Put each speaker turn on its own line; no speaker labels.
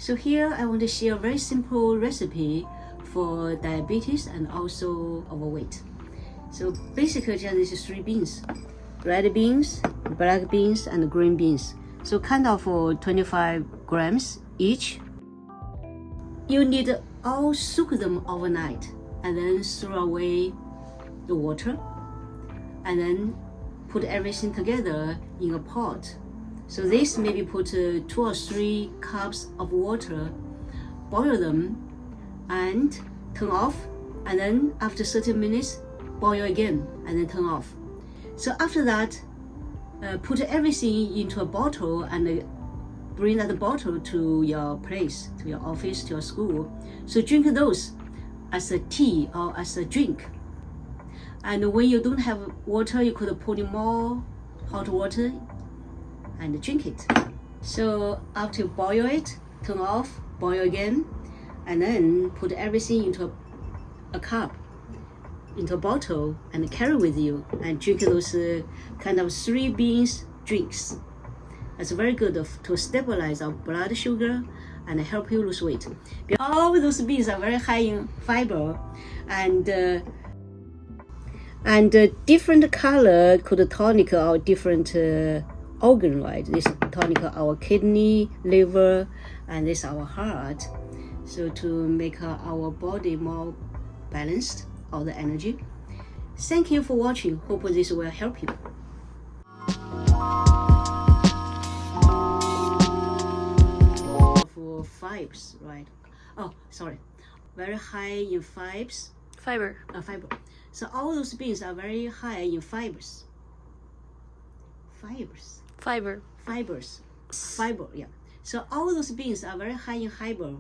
So here I want to share a very simple recipe for diabetes and also overweight. So basically just these three beans: red beans, black beans, and green beans. So kind of 25 grams each. You need to all soak them overnight and then throw away the water and then put everything together in a pot. So this maybe put 2 or 3 cups of water, boil them and turn off, and then after 30 minutes boil again and then turn off. So after that, put everything into a bottle and bring that bottle to your place, to your office, to your school. So drink those as a tea or as a drink. And when you don't have water, you could put in more hot water and drink it. So after you boil it, turn off, boil again, and then put everything into a cup, into a bottle, and carry with you and drink those kind of 3 beans drinks. It's very good to stabilize our blood sugar and help you lose weight. All those beans are very high in fiber, and different color could tonic our different organ, right? This tonic our kidney, liver, and this our heart. So to make our body more balanced, all the energy. Thank you for watching. Hope this will help you. For fibers, right? Oh, sorry. Very high in fibers.
Fiber.
Fiber. So all those beans are very high in fibers.
Fiber.
Fiber, yeah. So all those beans are very high in fiber.